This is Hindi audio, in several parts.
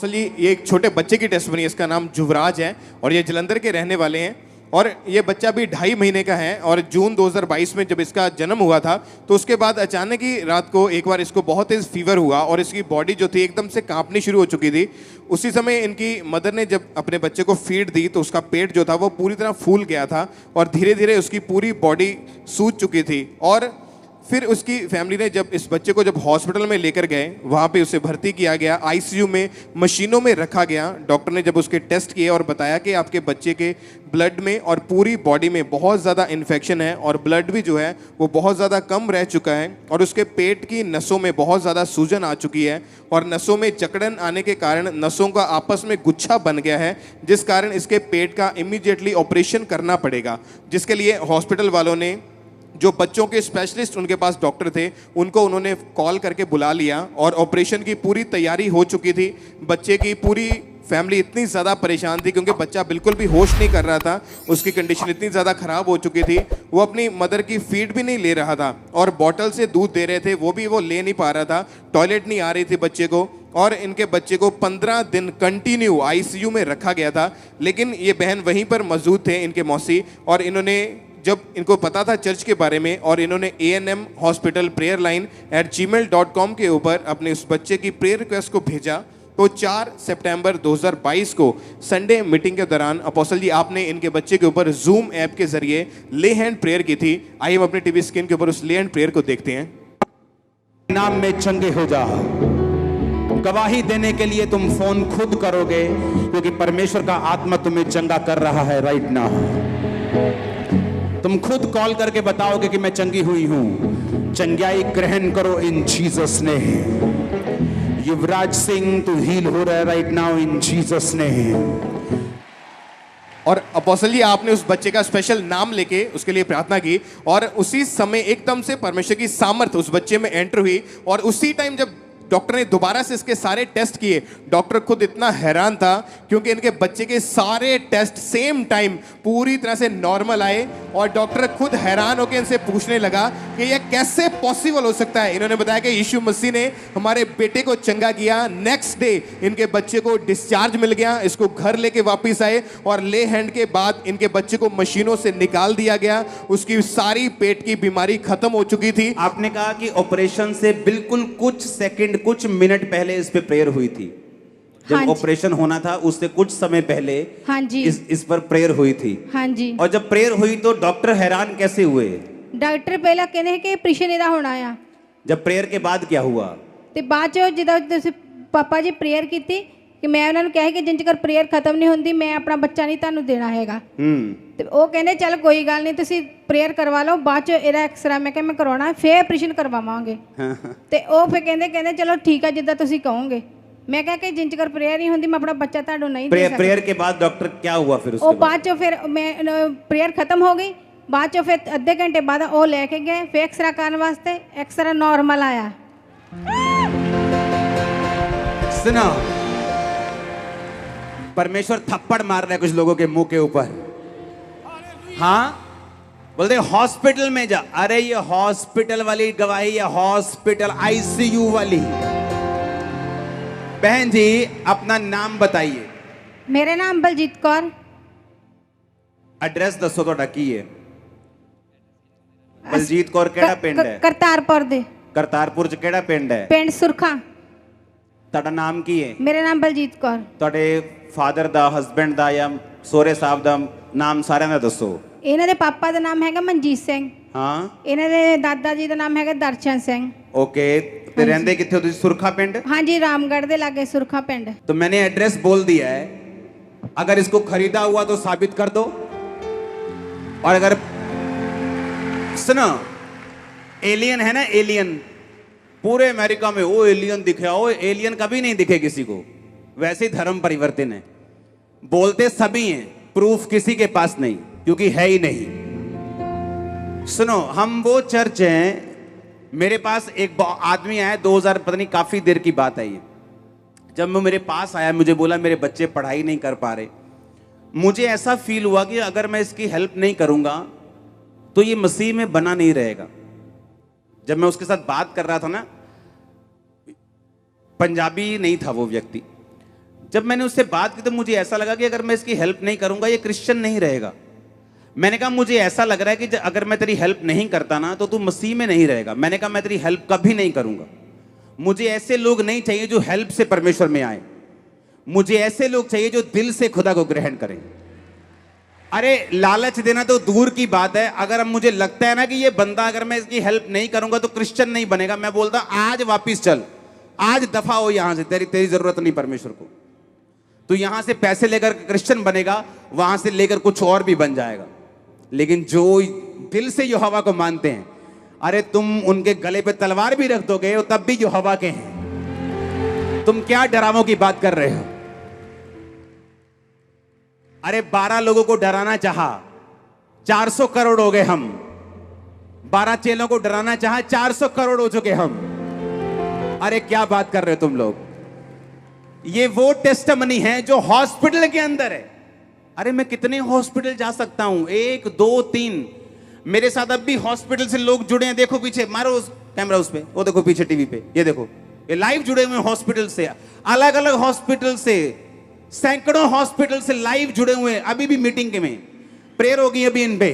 ये एक छोटे बच्चे की टेस्ट बनी है। इसका नाम युवराज है और ये जलंधर के रहने वाले हैं और ये बच्चा भी 2.5 महीने का है। और जून 2022 में जब इसका जन्म हुआ था तो उसके बाद अचानक ही रात को एक बार इसको बहुत तेज फीवर हुआ और इसकी बॉडी जो थी एकदम से कांपनी शुरू हो चुकी थी। उसी समय इनकी मदर ने जब अपने बच्चे को फीड दी तो उसका पेट जो था वो पूरी तरह फूल गया था और धीरे धीरे उसकी पूरी बॉडी सूज चुकी थी। और फिर उसकी फैमिली ने जब इस बच्चे को जब हॉस्पिटल में लेकर गए, वहाँ पे उसे भर्ती किया गया, आईसीयू में मशीनों में रखा गया। डॉक्टर ने जब उसके टेस्ट किए और बताया कि आपके बच्चे के ब्लड में और पूरी बॉडी में बहुत ज़्यादा इन्फेक्शन है और ब्लड भी जो है वो बहुत ज़्यादा कम रह चुका है और उसके पेट की नसों में बहुत ज़्यादा सूजन आ चुकी है और नसों में जकड़न आने के कारण नसों का आपस में गुच्छा बन गया है, जिस कारण इसके पेट का इमीडिएटली ऑपरेशन करना पड़ेगा। जिसके लिए हॉस्पिटल वालों ने जो बच्चों के स्पेशलिस्ट उनके पास डॉक्टर थे उनको उन्होंने कॉल करके बुला लिया और ऑपरेशन की पूरी तैयारी हो चुकी थी। बच्चे की पूरी फैमिली इतनी ज़्यादा परेशान थी क्योंकि बच्चा बिल्कुल भी होश नहीं कर रहा था, उसकी कंडीशन इतनी ज़्यादा ख़राब हो चुकी थी। वो अपनी मदर की फीड भी नहीं ले रहा था और बॉटल से दूध दे रहे थे वो भी वो ले नहीं पा रहा था, टॉयलेट नहीं आ रही थी बच्चे को। और इनके बच्चे को 15 दिन कंटिन्यू आईसीयू में रखा गया था। लेकिन ये बहन वहीं पर मौजूद थे, इनके मौसी, और इन्होंने जब इनको पता था चर्च के बारे में और इन्होंने ANM hospital prayer line @gmail.com के ऊपर अपने उस बच्चे की प्रेयर रिक्वेस्ट को भेजा तो 4 सितंबर 2022 को संडे मीटिंग के दौरान अपोस्टल जी आपने इनके बच्चे के ऊपर जूम ऐप के जरिए ले हैंड प्रेयर की थी। आइए हम अपने टीवी स्क्रीन के ऊपर उस ले हैंड प्रेयर को देखते हैं। नाम में चंगे हो जा। गवाही देने के लिए तुम फोन खुद करोगे क्योंकि परमेश्वर का आत्मा तुम्हें चंगा कर रहा है राइट नाउ। तुम खुद कॉल करके बताओगे कि मैं चंगी हुई हूं। चंगाई ग्रहण करो इन जीसस ने। युवराज सिंह तू हील हो रहा है राइट नाउ इन जीसस ने। और अपोस्टल जी आपने उस बच्चे का स्पेशल नाम लेके उसके लिए प्रार्थना की और उसी समय एकदम से परमेश्वर की सामर्थ उस बच्चे में एंटर हुई। और उसी टाइम जब डॉक्टर ने दोबारा से इसके सारे टेस्ट किए, डॉक्टर खुद इतना हैरान था क्योंकि इनके बच्चे के सारे टेस्ट सेम टाइम पूरी तरह से नॉर्मल आए और डॉक्टर खुद हैरान होकर इनसे पूछने लगा कि यह कैसे पॉसिबल हो सकता है। इन्होंने बताया कि यीशु मसीह ने हमारे बेटे को चंगा किया। नेक्स्ट डे इनके बच्चे को डिस्चार्ज मिल गया, इसको घर लेके वापस आए और ले हैंड के बाद इनके बच्चे को मशीनों से निकाल दिया गया। उसकी सारी पेट की बीमारी खत्म हो चुकी थी। आपने कहा कि ऑपरेशन से बिल्कुल कुछ सेकंड कुछ मिनट पहले इस पे प्रेयर हुई थी। जब ऑपरेशन होना था उससे कुछ समय पहले हाँ जी इस पर प्रेयर हुई थी। हाँ जी। और जब प्रेयर हुई तो डॉक्टर हैरान कैसे हुए? डॉक्टर पहला कहने कि ऑपरेशन ਇਹਦਾ ਹੋਣਾ ਆ। जब प्रेयर के बाद क्या हुआ? ਤੇ ਬਾਅਦ ਚ ਜਦੋਂ ਤੁਸੀਂ ਪਾਪਾ ਜੀ ਪ੍ਰੇਅਰ ਕੀਤੀ ਕਿ ਮੈਂ ਉਹਨਾਂ ਨੂੰ ਕਿਹਾ ਕਿ ਜਿੰਨ ਚਿਰ ਪ੍ਰੇਅਰ ਖਤਮ ਨਹੀਂ ਹੁੰਦੀ ਮੈਂ ਆਪਣਾ ਬੱਚਾ ਨਹੀਂ ਤੁਹਾਨੂੰ ਦੇਣਾ ਹੈਗਾ। ਤੇ ਉਹ ਕਹਿੰਦੇ ਚੱਲ ਕੋਈ ਗੱਲ ਨਹੀਂ ਤੁਸੀਂ ਪ੍ਰੇਅਰ ਕਰਵਾ ਲਓ, ਬਾਅਦ ਚ ਇਹਦਾ ਐਕਸਰਾ ਮੈਂ ਕਿਹਾ ਮੈਂ ਕਰਾਉਣਾ ਫੇਰ ਆਪਰੇਸ਼ਨ ਕਰਵਾਵਾਂਗੇ। ਤੇ ਉਹ ਫੇਰ ਕਹਿੰਦੇ ਚਲੋ ਠੀਕ ਆ ਜਿੱਦਾਂ ਤੁਸੀਂ ਕਹੋਗੇ। मैं कहा कि जिन चकर प्रेयर नहीं होती मैं अपना बच्चा ताड़ू नहीं दे सकता। प्रेयर के बाद डॉक्टर क्या हुआ फिर उसके बाद चो फिर मैं प्रेयर खत्म हो गई, बाद चो फिर अद्धे घंटे बाद वो लेके गए फिर एक्सरा करने वास्ते, एक्सरा नॉर्मल आया। सुनो, परमेश्वर थप्पड़ मार रहा है कुछ लोगों के मुंह के ऊपर। हाँ बोलते हॉस्पिटल में जा। अरे ये हॉस्पिटल वाली गवाही है, हॉस्पिटल ICU वाली। बहन जी अपना नाम बताइए। मेरा नाम बलजीत कौर। एड्रेस दसो ਤੁਹਾਡਾ ਕੀ ਹੈ? ਬਲਜੀਤ ਕੌਰ ਕਿਹੜਾ ਪਿੰਡ ਹੈ? ਕਰਤਾਰਪੁਰ ਦੇ। ਕਰਤਾਰਪੁਰ ਚ ਕਿਹੜਾ ਪਿੰਡ ਹੈ? ਪਿੰਡ ਸੁਰਖਾ। ਤੁਹਾਡਾ ਨਾਮ ਕੀ ਹੈ? ਮੇਰਾ ਨਾਮ ਬਲਜੀਤ ਕੌਰ। ਤੁਹਾਡੇ ਫਾਦਰ ਦਾ, ਹਸਬੈਂਡ ਦਾ ਜਾਂ ਸੋਹਰੇ ਸਾਹਿਬ ਦਾ ਨਾਮ ਸਾਰਿਆਂ ਦਾ ਦੱਸੋ। ਇਹਨਾਂ ਦੇ ਪਾਪਾ ਦਾ ਨਾਮ ਹੈਗਾ ਮਨਜੀਤ ਸਿੰਘ। ਹਾਂ। ਇਹਨਾਂ ਦੇ ਦਾਦਾ ਜੀ ਦਾ ਨਾਮ ਹੈਗਾ ਦਰਸ਼ਨ ਸਿੰਘ। ओके तो रहंदे किथे हो तुसी? सुरखा पिंड? हाँ जी रामगढ़ दे लागे सुरखा पिंड। तो मैंने एड्रेस बोल दिया है, अगर इसको खरीदा हुआ तो साबित कर दो। और अगर सुनो एलियन है ना, एलियन पूरे अमेरिका में वो एलियन दिखे, वो एलियन कभी नहीं दिखे किसी को। वैसे ही धर्म परिवर्तन है, बोलते सभी हैं, प्रूफ किसी के पास नहीं क्योंकि है ही नहीं। सुनो हम वो चर्च हैं, मेरे पास एक आदमी आया 2000 पता नहीं काफ़ी देर की बात है ये। जब वो मेरे पास आया मुझे बोला मेरे बच्चे पढ़ाई नहीं कर पा रहे। मुझे ऐसा फील हुआ कि अगर मैं इसकी हेल्प नहीं करूँगा तो ये मसीह में बना नहीं रहेगा। जब मैं उसके साथ बात कर रहा था ना, पंजाबी नहीं था वो व्यक्ति, जब मैंने उससे बात की तो मुझे ऐसा लगा कि अगर मैं इसकी हेल्प नहीं करूंगा ये क्रिश्चियन नहीं रहेगा। मैंने कहा मुझे ऐसा लग रहा है कि अगर मैं तेरी हेल्प नहीं करता ना तो तू मसीह में नहीं रहेगा। मैंने कहा मैं तेरी हेल्प कभी नहीं करूंगा। मुझे ऐसे लोग नहीं चाहिए जो हेल्प से परमेश्वर में आए, मुझे ऐसे लोग चाहिए जो दिल से खुदा को ग्रहण करें। अरे लालच देना तो दूर की बात है, अगर अब मुझे लगता है ना कि ये बंदा अगर मैं इसकी हेल्प नहीं करूंगा तो क्रिश्चियन नहीं बनेगा, मैं बोलता आज वापिस चल, आज दफा हो यहां से, तेरी जरूरत नहीं परमेश्वर को। तो यहां से पैसे लेकर क्रिश्चियन बनेगा, वहां से लेकर कुछ और भी बन जाएगा। लेकिन जो दिल से यहोवा को मानते हैं, अरे तुम उनके गले पे तलवार भी रख दोगे वो तब भी यहोवा के हैं। तुम क्या डरावों की बात कर रहे हो? अरे 12 लोगों को डराना चाहा, 400 करोड़ हो गए हम। 12 चेलों को डराना चाहा, 400 करोड़ हो चुके हम। अरे क्या बात कर रहे हो तुम लोग? ये वो टेस्टमनी है जो हॉस्पिटल के अंदर है। अरे मैं कितने हॉस्पिटल जा सकता हूं, 1 2 3। मेरे साथ अब भी हॉस्पिटल से लोग जुड़े हैं। देखो पीछे, मारो उस कैमरा उस पे, वो देखो पीछे टीवी पे, ये देखो, ये लाइव जुड़े हुए हॉस्पिटल से, अलग अलग हॉस्पिटल से, सैकड़ों हॉस्पिटल से लाइव जुड़े हुए हैं। अभी भी मीटिंग के में प्रेयर होगी अभी इन पे।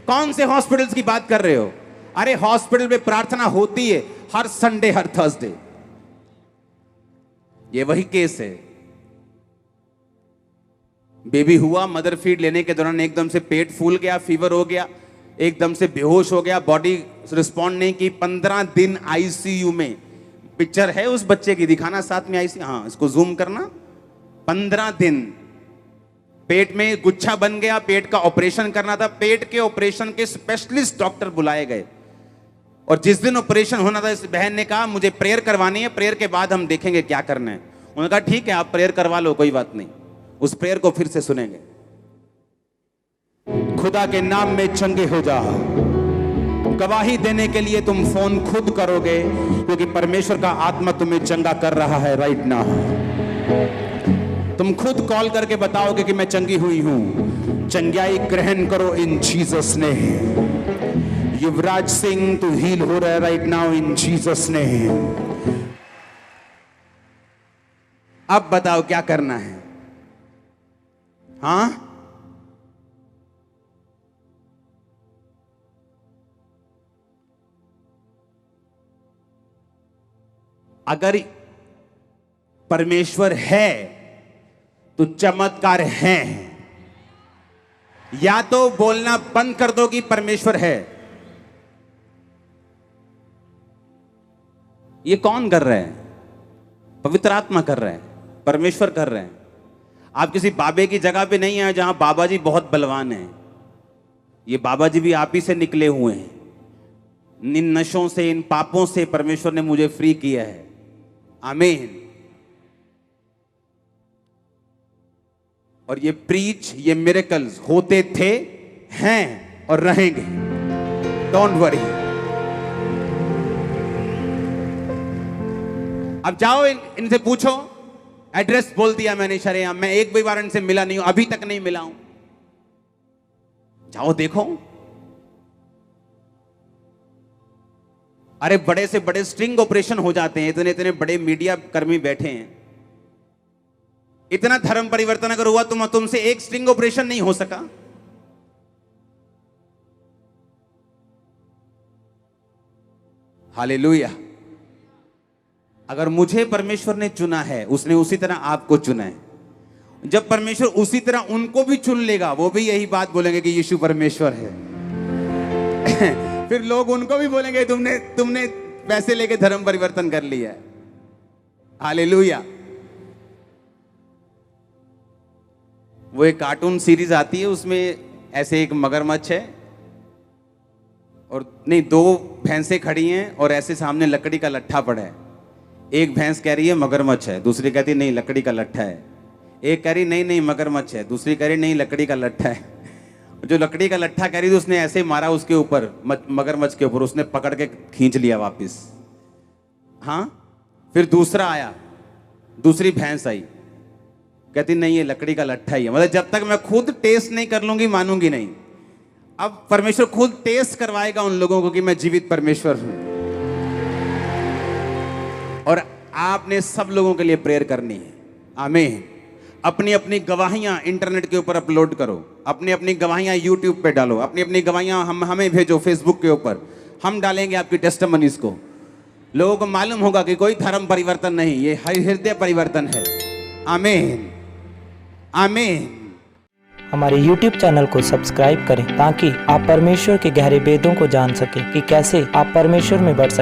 कौन से हॉस्पिटल्स की बात कर रहे हो? अरे हॉस्पिटल में प्रार्थना होती है हर संडे, हर थर्सडे। ये वही केस है। बेबी हुआ, मदर फीड लेने के दौरान एकदम से पेट फूल गया, फीवर हो गया, एकदम से बेहोश हो गया, बॉडी रिस्पॉन्ड नहीं की, 15 दिन आईसीयू में। पिक्चर है उस बच्चे की, दिखाना साथ में आईसीयू, हाँ इसको जूम करना। 15 दिन पेट में गुच्छा बन गया, पेट का ऑपरेशन करना था। पेट के ऑपरेशन के स्पेशलिस्ट डॉक्टर बुलाए गए और जिस दिन ऑपरेशन होना था इस बहन ने कहा मुझे प्रेयर करवानी है, प्रेयर के बाद हम देखेंगे क्या करना है। उन्होंने कहा ठीक है आप प्रेयर करवा लो, कोई बात नहीं। उस प्रेयर को फिर से सुनेंगे। खुदा के नाम में चंगे हो जा। गवाही देने के लिए तुम फोन खुद करोगे क्योंकि परमेश्वर का आत्मा तुम्हें चंगा कर रहा है राइट नाउ। तुम खुद कॉल करके बताओगे कि मैं चंगी हुई हूं। चंगाई ग्रहण करो इन जीसस ने। युवराज सिंह तू हील हो रहा है राइट नाउ इन जीसस ने। अब बताओ क्या करना है? हाँ, अगर परमेश्वर है तो चमत्कार है। या तो बोलना बंद कर दो कि परमेश्वर है। ये कौन कर रहा है? पवित्र आत्मा कर रहा है, परमेश्वर कर रहे हैं। आप किसी बाबे की जगह पे नहीं आए जहां बाबा जी बहुत बलवान हैं। ये बाबा जी भी आप ही से निकले हुए हैं। इन नशों से, इन पापों से परमेश्वर ने मुझे फ्री किया है। आमीन। और ये प्रीच, ये मिरेकल्स होते थे, हैं और रहेंगे। Don't worry. अब जाओ इनसे पूछो, एड्रेस बोल दिया मैंने शरेआम। मैं एक भी बार इनसे मिला नहीं हूं, अभी तक नहीं मिला हूं। जाओ देखो। अरे बड़े से बड़े स्ट्रिंग ऑपरेशन हो जाते हैं। इतने इतने बड़े मीडिया कर्मी बैठे हैं। इतना धर्म परिवर्तन अगर हुआ तुमसे एक स्ट्रिंग ऑपरेशन नहीं हो सका। हालेलुया। अगर मुझे परमेश्वर ने चुना है, उसने उसी तरह आपको चुना है। जब परमेश्वर उसी तरह उनको भी चुन लेगा, वो भी यही बात बोलेंगे कि यीशु परमेश्वर है। फिर लोग उनको भी बोलेंगे तुमने पैसे लेके धर्म परिवर्तन कर लिया है। हालेलुया। वो एक कार्टून सीरीज आती है, उसमें ऐसे एक मगरमच्छ है और नहीं, 2 भैंसें खड़ी हैं और ऐसे सामने लकड़ी का लट्ठा पड़ा है। एक भैंस कह रही है मगरमच्छ है, दूसरी कहती नहीं लकड़ी का लट्ठा है। एक कह रही नहीं नहीं मगरमच्छ है, दूसरी कह रही नहीं लकड़ी का लट्ठा है। जो लकड़ी का लट्ठा कह रही थी उसने ऐसे मारा उसके ऊपर, मगरमच्छ के ऊपर, उसने पकड़ के खींच लिया वापस। हाँ, फिर दूसरा आया, दूसरी भैंस आई, कहती नहीं ये लकड़ी का लट्ठा ही है। मतलब जब तक मैं खुद टेस्ट नहीं कर लूंगी मानूंगी नहीं। अब परमेश्वर खुद टेस्ट करवाएगा उन लोगों को कि मैं जीवित परमेश्वर हूं। और आपने सब लोगों के लिए प्रेयर करनी है। आमीन। अपनी अपनी गवाहियां इंटरनेट के ऊपर अपलोड करो, अपनी अपनी गवाहियां यूट्यूब पे डालो, अपनी अपनी गवाहियां हमें भेजो फेसबुक के ऊपर, हम डालेंगे आपकी टेस्टिमनीज को। लोगों को मालूम होगा कि कोई धर्म परिवर्तन नहीं, ये हृदय परिवर्तन है। आमीन आमीन। हमारे YouTube चैनल को सब्सक्राइब करें ताकि आप परमेश्वर के गहरे वेदों को जान सकें कि कैसे आप परमेश्वर में बढ़ सकते हैं।